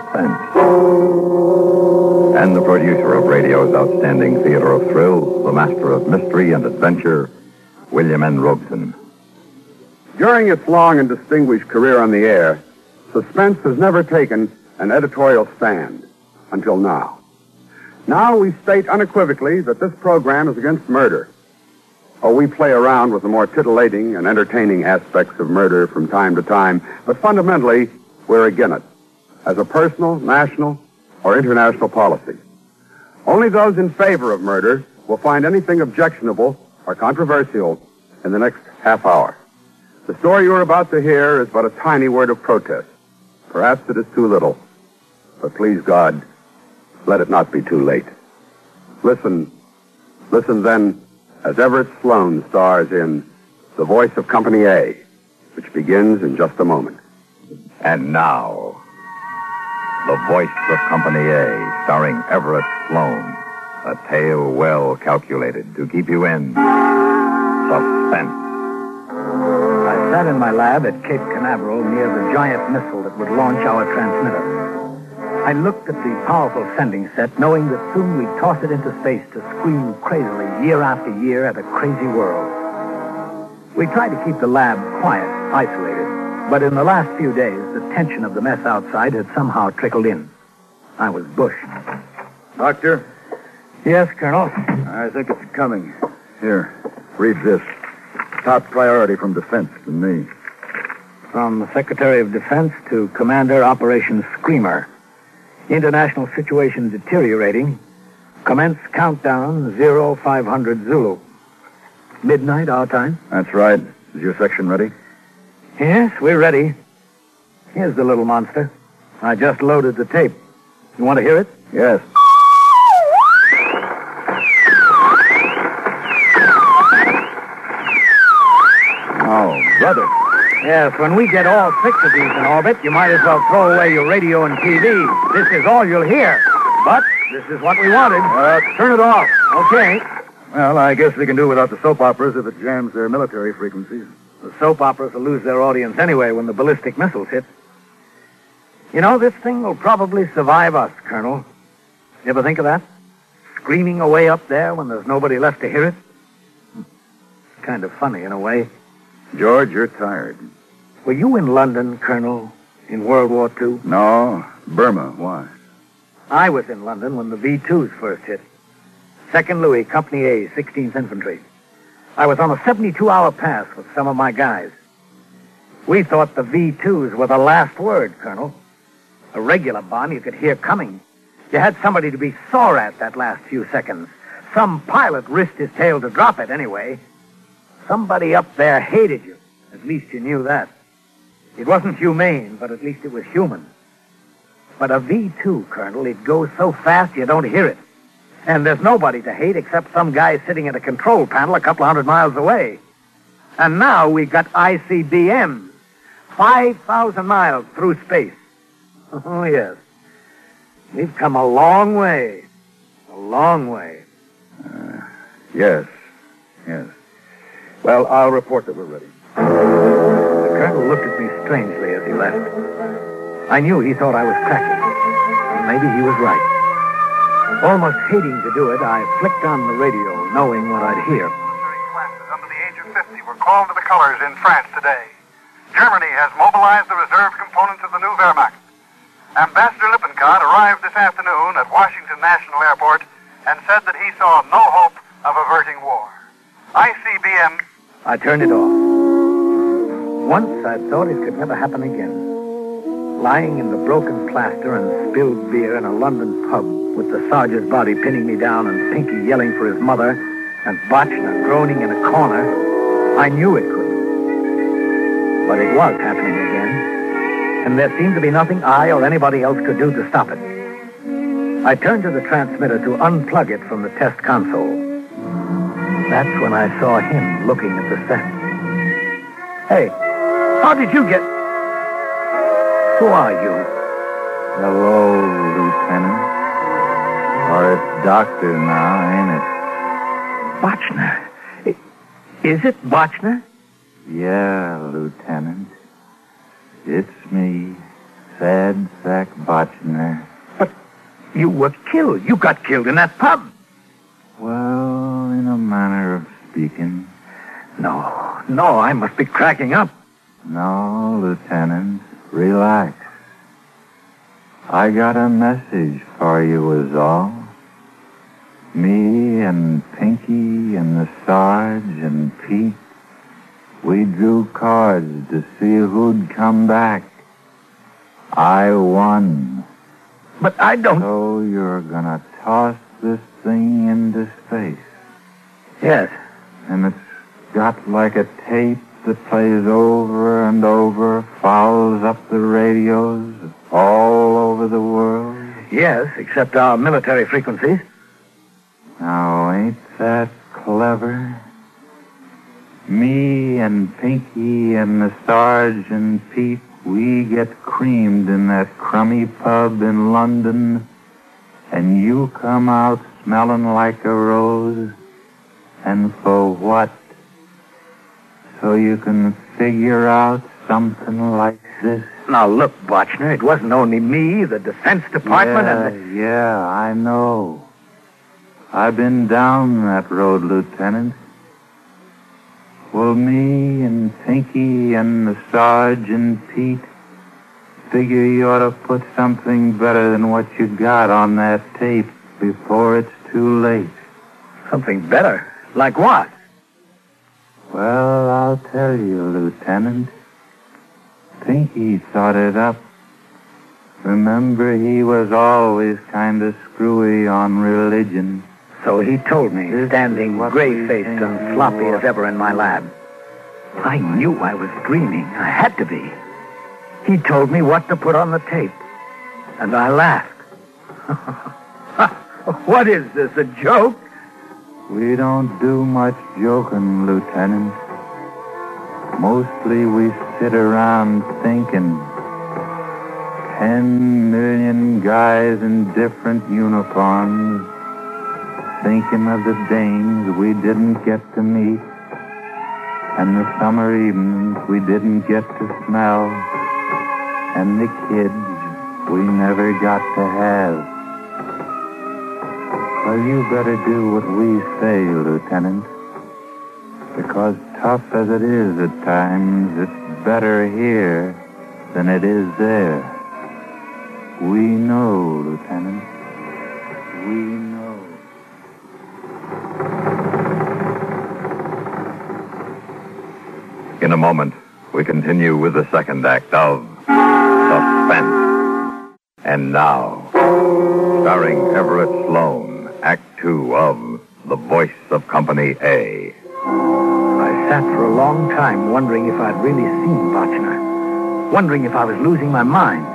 suspense. And the producer of radio's outstanding theater of thrills, the master of mystery and adventure, William N. Robeson. During its long and distinguished career on the air, suspense has never taken an editorial stand until now. Now we state unequivocally that this program is against murder. Oh, we play around with the more titillating and entertaining aspects of murder from time to time, but fundamentally, we're against it, as a personal, national, or international policy. Only those in favor of murder will find anything objectionable or controversial in the next half hour. The story you're about to hear is but a tiny word of protest. Perhaps it is too little, but please God, let it not be too late. Listen then, as Everett Sloane stars in The Voice of Company A, which begins in just a moment. And now, The Voice of Company A, starring Everett Sloane. A tale well calculated to keep you in suspense. I sat in my lab at Cape Canaveral near the giant missile that would launch our transmitter. I looked at the powerful sending set, knowing that soon we'd toss it into space to scream crazily year after year at a crazy world. We tried to keep the lab quiet, isolated, but in the last few days, the tension of the mess outside had somehow trickled in. I was bushed. Doctor? Yes, Colonel? I think it's coming. Here, read this. Top priority from defense to me. From the Secretary of Defense to Commander Operation Screamer. International situation deteriorating. Commence countdown 0500 Zulu. Midnight our time? That's right. Is your section ready? Yes, we're ready. Here's the little monster. I just loaded the tape. You want to hear it? Yes. Oh, brother. Yes, when we get all 6 of these in orbit, you might as well throw away your radio and TV. This is all you'll hear. But this is what we wanted. Turn it off. Okay. Well, I guess we can do without the soap operas if it jams their military frequencies. The soap operas will lose their audience anyway when the ballistic missiles hit. You know, this thing will probably survive us, Colonel. You ever think of that? Screaming away up there when there's nobody left to hear it? It's kind of funny in a way. George, you're tired. Were you in London, Colonel, in World War II? No, Burma. Why? I was in London when the V-2s first hit. 2nd Louis, Company A, 16th Infantry. I was on a 72-hour pass with some of my guys. We thought the V-2s were the last word, Colonel. A regular bomb you could hear coming. You had somebody to be sore at that last few seconds. Some pilot risked his tail to drop it anyway. Somebody up there hated you. At least you knew that. It wasn't humane, but at least it was human. But a V-2, Colonel, it goes so fast you don't hear it. And there's nobody to hate except some guy sitting at a control panel a couple 100 miles away. And now we've got ICBMs, 5,000 miles through space. Oh, yes. We've come a long way. A long way. Yes. Well, I'll report that we're ready. The colonel looked at me strangely as he left. I knew he thought I was cracking. And maybe he was right. Almost hating to do it, I flicked on the radio, knowing what I'd hear. Military classes under the age of 50 were called to the colors in France today. Germany has mobilized the reserve components of the new Wehrmacht. Ambassador Lippincott arrived this afternoon at Washington National Airport and said that he saw no hope of averting war. ICBM. I turned it off. Once I thought it could never happen again. Lying in the broken plaster and spilled beer in a London pub with the sergeant's body pinning me down and Pinky yelling for his mother and Botchner groaning in a corner, I knew it couldn't. But it was happening again, and there seemed to be nothing I or anybody else could do to stop it. I turned to the transmitter to unplug it from the test console. That's when I saw him looking at the set. Hey, how did you get... Who are you? Hello, Lieutenant. Or it's Doctor now, ain't it? Botchner. Is it Botchner? Yeah, Lieutenant. It's me, sad sack Botchner. But you were killed. You got killed in that pub. Well, in a manner of speaking. No, I must be cracking up. No, Lieutenant, relax. I got a message for you was all. Me and Pinky and the Sarge and Pete, we drew cards to see who'd come back. I won. But I don't... So you're gonna toss this thing into space. Yes. And it's got like a tape that plays over and over, fouls up the radios all over the world. Yes, except our military frequencies. Now, ain't that clever? Me and Pinky and the Sarge and Pete, we get creamed in that crummy pub in London, and you come out smelling like a rose. And for what? So you can figure out something like this? Now, look, Botchner, it wasn't only me, the Defense Department Yeah, I know. I've been down that road, Lieutenant. Well, me and Pinky and the Sarge and Pete figure you ought to put something better than what you got on that tape before it's too late. Something better? Like what? Well, I'll tell you, Lieutenant. Pinky thought it up. Remember, he was always kind of screwy on religion. So he told me, standing gray-faced and sloppy as ever in my lab. I knew I was dreaming. I had to be. He told me what to put on the tape. And I laughed. What is this, a joke? We don't do much joking, Lieutenant. Mostly we sit around thinking. 10 million guys in different uniforms, thinking of the dames we didn't get to meet, and the summer evenings we didn't get to smell, and the kids we never got to have. Well, you better do what we say, Lieutenant, because tough as it is at times, it's better here than it is there. We know, Lieutenant. We know. In a moment, we continue with the second act of Suspense. And now, starring Everett Sloane, Act 2 of The Voice of Company A. I sat for a long time wondering if I'd really seen Botchner, wondering if I was losing my mind.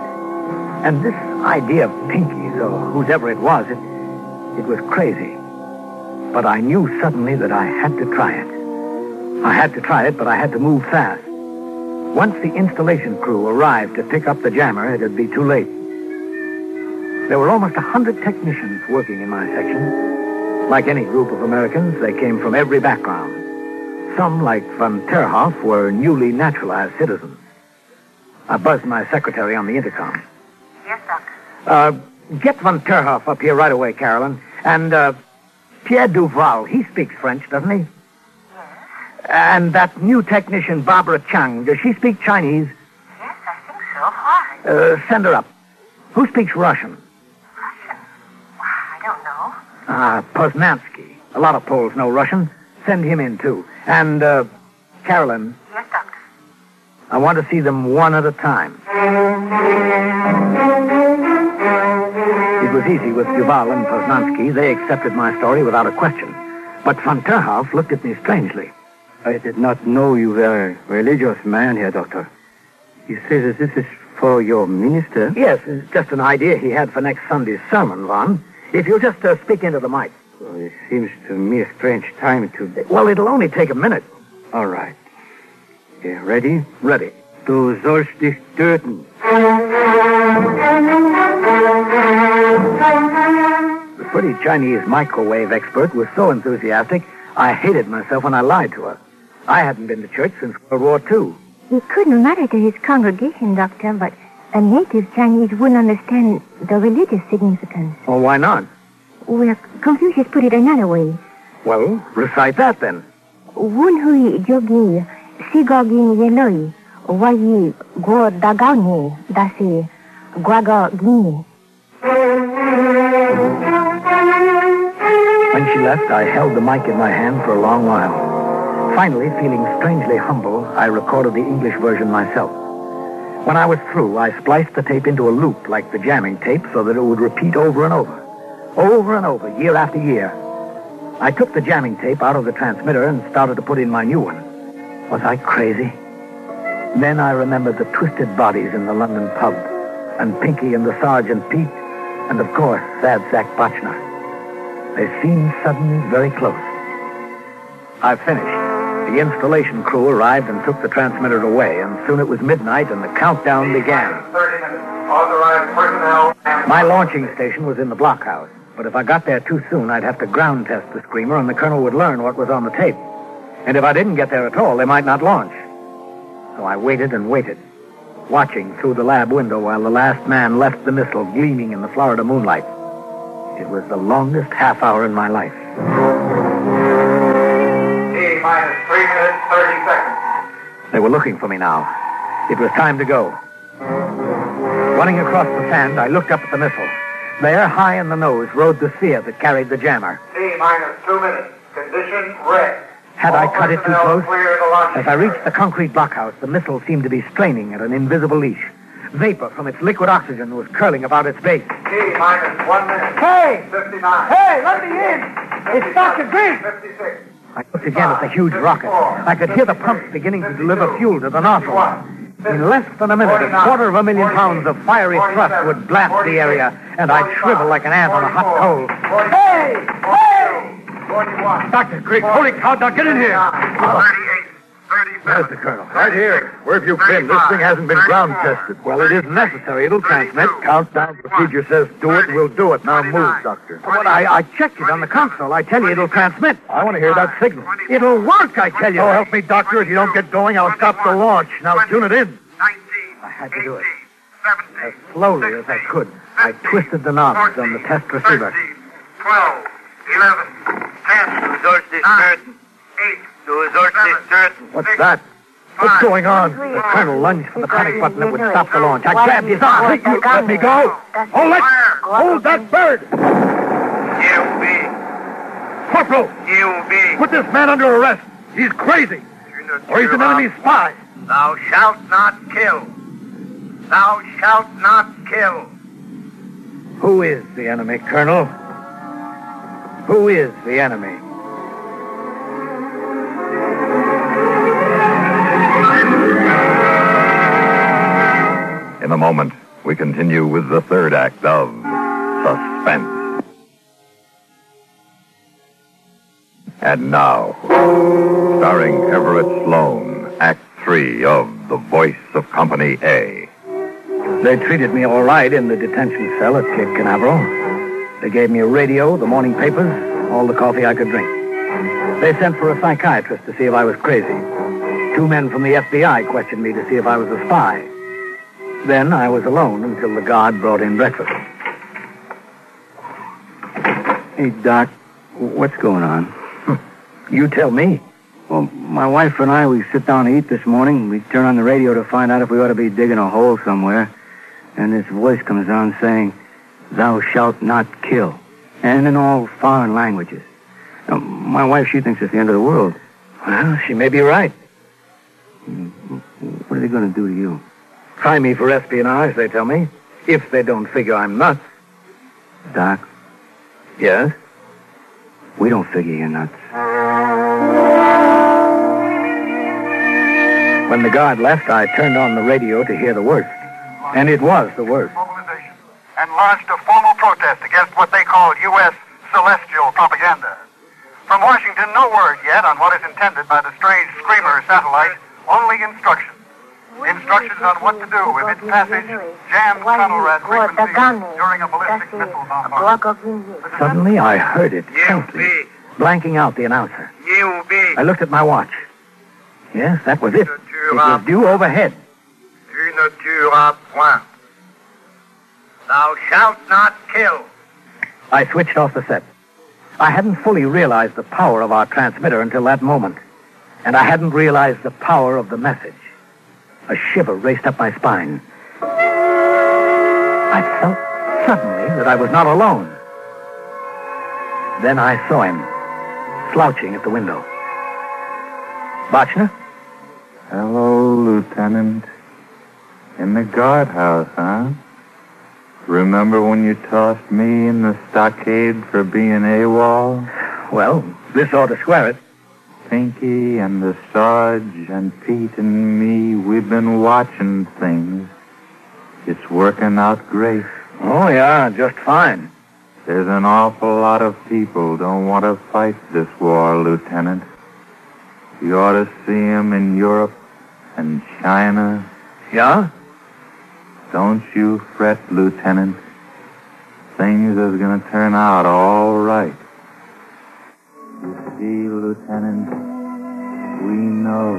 And this idea of Pinky's, or whoever it was, it was crazy. But I knew suddenly that I had to try it. I had to try it, but I had to move fast. Once the installation crew arrived to pick up the jammer, it'd be too late. There were almost 100 technicians working in my section. Like any group of Americans, they came from every background. Some, like von Terhoff, were newly naturalized citizens. I buzzed my secretary on the intercom. Yes, Doctor. Get von Terhoff up here right away, Carolyn. And, Pierre Duval, he speaks French, doesn't he? Yes. And that new technician, Barbara Chang, does she speak Chinese? Yes, I think so. Why? Send her up. Who speaks Russian? Russian? Why, I don't know. Poznansky. A lot of Poles know Russian. Send him in, too. And, Carolyn. Yes, Doctor. I want to see them one at a time. It was easy with Duval and Poznansky. They accepted my story without a question. But von Terhoff looked at me strangely. I did not know you were a religious man here, Doctor. You say that this is for your minister? Yes, it's just an idea he had for next Sunday's sermon, Von. If you'll just speak into the mic. Well, it seems to me a strange time to... Well, it'll only take a minute. All right. Ready? Ready. Du sollst dich töten. The pretty Chinese microwave expert was so enthusiastic, I hated myself when I lied to her. I hadn't been to church since World War II. He couldn't matter to his congregation, Doctor, but A native Chinese wouldn't understand the religious significance. Well, why not? Well, Confucius put it another way. Well, recite that then. Wun hui jogi sigogin yeloi wayi go dagauni dasi guago gini. When she left, I held the mic in my hand for a long while. Finally, feeling strangely humble, I recorded the English version myself. When I was through, I spliced the tape into a loop like the jamming tape so that it would repeat over and over. Over and over, year after year. I took the jamming tape out of the transmitter and started to put in my new one. Was I crazy? Then I remembered the twisted bodies in the London pub, and Pinky and the Sergeant Pete, and of course, Sad Sack Botchner. They seemed suddenly very close. I finished. The installation crew arrived and took the transmitter away, and soon it was midnight and the countdown began. 30 minutes. Authorized personnel. My launching station was in the blockhouse, but if I got there too soon, I'd have to ground test the screamer and the colonel would learn what was on the tape. And if I didn't get there at all, they might not launch. So I waited and waited, watching through the lab window while the last man left the missile gleaming in the Florida moonlight. It was the longest half hour in my life. T-minus 3 minutes, 30 seconds. They were looking for me now. It was time to go. Running across the sand, I looked up at the missile. There, high in the nose, rode the sphere that carried the jammer. T-minus 2 minutes. Condition red. Had I cut it too close? Clear the launch. As I reached the concrete blockhouse, the missile seemed to be straining at an invisible leash. Vapor from its liquid oxygen was curling about its base. T-minus 1 minute. Hey! 59. Hey, let me in! It's Dr. Green! 56. I looked again at the huge rocket. I could hear the pumps beginning to deliver fuel to the nozzle. In less than a minute, 250,000 pounds of fiery thrust would blast the area, and I'd shrivel like an ant on a hot coal. Hey! Hey! 41. Dr. Griggs, holy cow, now get in here! 38. 37. Where's the colonel? Right here. Where have you been? This thing hasn't been ground tested. Well, it isn't necessary. It'll transmit. Countdown procedure says do it, we'll do it. Now move, Doctor. But I checked it on the console. I tell you, it'll transmit. I want to hear that signal. It'll work, I tell you. Oh, help me, Doctor. If you don't get going, I'll stop the launch. Now tune it in. 19. I had to do it. 17. As slowly as I could, I twisted the knobs on the test receiver. 13, 12, 11, 10, 9, 8, What's that? What's going on? The colonel lunged for the panic button that would stop the launch. I grabbed his arm. You let me go. Hold that bird. Corporal, put this man under arrest. He's crazy. Or he's an enemy spy. Thou shalt not kill. Thou shalt not kill. Who is the enemy, Colonel? Who is the enemy? In a moment, we continue with the third act of Suspense. And now, starring Everett Sloan, Act 3 of The Voice of Company A. They treated me all right in the detention cell at Cape Canaveral. They gave me a radio, the morning papers, all the coffee I could drink. They sent for a psychiatrist to see if I was crazy. 2 men from the FBI questioned me to see if I was a spy. Then I was alone until the guard brought in breakfast. Hey, Doc, what's going on? You tell me. Well, my wife and I, we sit down to eat this morning. We turn on the radio to find out if we ought to be digging a hole somewhere. And this voice comes on saying, "Thou shalt not kill." And in all foreign languages. Now, my wife, she thinks it's the end of the world. Well, she may be right. What are they going to do to you? Try me for espionage, they tell me. If they don't figure I'm nuts. Doc, Yes? we don't figure you're nuts. When the guard left, I turned on the radio to hear the worst. And it was the worst. Mobilization and launched a formal protest against what they call U.S. celestial propaganda. From Washington, no word yet on what is intended by the strange Screamer satellite, only instructions. Instructions on what to do if its passage jams tunnel rat frequencies during a ballistic missile bombardment. Suddenly, I heard it faintly, blanking out the announcer. I looked at my watch. Yes, that was it. It was due overhead. Tu ne tueras point. Thou shalt not kill. I switched off the set. I hadn't fully realized the power of our transmitter until that moment. And I hadn't realized the power of the message. A shiver raced up my spine. I felt suddenly that I was not alone. Then I saw him, slouching at the window. Bochner? Hello, Lieutenant. In the guardhouse, huh? Remember when you tossed me in the stockade for being AWOL? Well, this ought to square it. Pinky and the Sarge and Pete and me, we've been watching things. It's working out great. Oh, yeah, just fine. There's an awful lot of people don't want to fight this war, Lieutenant. You ought to see 'em in Europe and China. Yeah? Don't you fret, Lieutenant. Things is going to turn out all right. You see, Lieutenant, we know.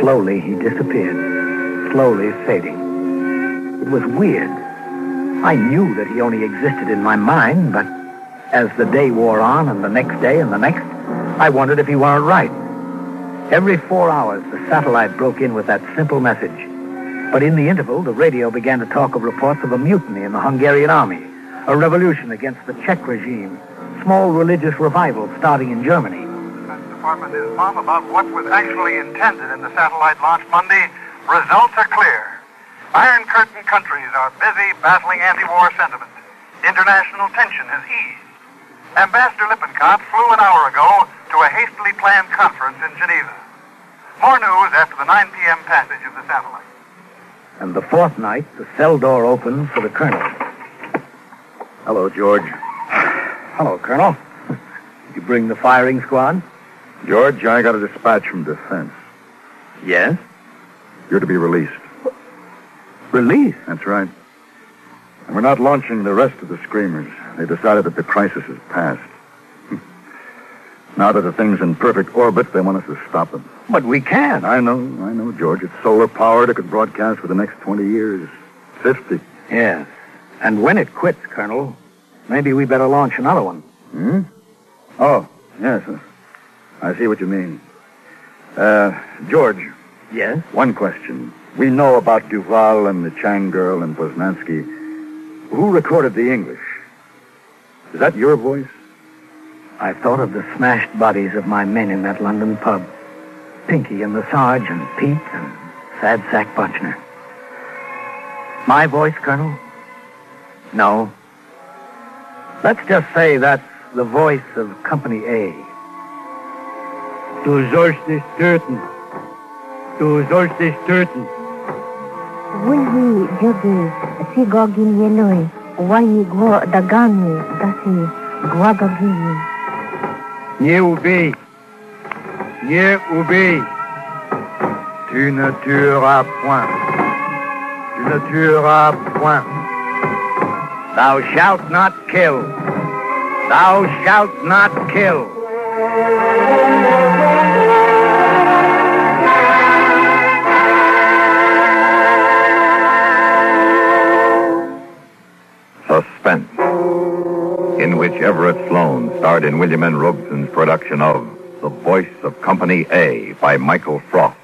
Slowly, he disappeared. Slowly fading. It was weird. I knew that he only existed in my mind, but as the day wore on, and the next day, and the next, I wondered if he weren't right. Every 4 hours, the satellite broke in with that simple message. But in the interval, the radio began to talk of reports of a mutiny in the Hungarian army, a revolution against the Czech regime, small religious revivals starting in Germany. The Defense Department is mum about what was actually intended in the satellite launch Monday. Results are clear. Iron Curtain countries are busy battling anti-war sentiment. International tension has eased. Ambassador Lippincott flew an hour ago to a hastily planned conference in Geneva. More news after the 9 p.m. passage of the satellite. And the fourth night, the cell door opened for the colonel. Hello, George. Hello, Colonel. You bring the firing squad? George, I got a dispatch from Defense. Yes? You're to be released. Release? That's right. And we're not launching the rest of the Screamers. They decided that the crisis is past. Now that the thing's in perfect orbit, they want us to stop them. But we can't. I know, George. It's solar powered. It could broadcast for the next 20 years. 50. Yes. And when it quits, Colonel, maybe we better launch another one. Hmm? Oh, yes. I see what you mean. George. Yes? One question. We know about Duval and the Chang girl and Poznansky. Who recorded the English? Is that your voice? I thought of the smashed bodies of my men in that London pub. Pinky and the Sarge and Pete and Sad Sack Bochner. My voice, Colonel? No. Let's just say that's the voice of Company A. Du sollst dich töten. Du sollst dich töten. Вульви джоги сигогин елой, ваи го дагами даси гвагагини. Не убей. Не убей. Tu ne tueras point. Tu ne tueras point. Thou shalt not kill. Thou shalt not kill. Suspense, in which Everett Sloan starred in William N. Robeson's production of The Voice of Company A by Michael Frost.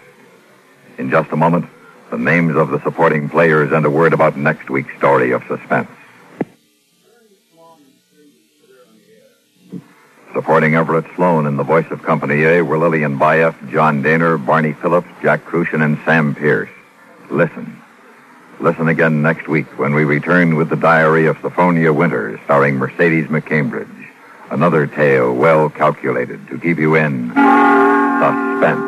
In just a moment, the names of the supporting players and a word about next week's story of suspense. Supporting Everett Sloan in The Voice of Company A were Lillian Bayef, John Daner, Barney Phillips, Jack Crucian, and Sam Pierce. Listen. Listen again next week when we return with The Diary of Sophronia Winters, starring Mercedes McCambridge. Another tale well calculated to keep you in suspense.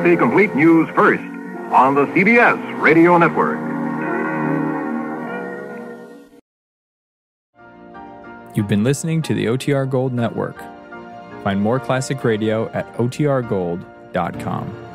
The complete news first on the CBS Radio Network. You've been listening to the OTR Gold Network. Find more classic radio at otrgold.com.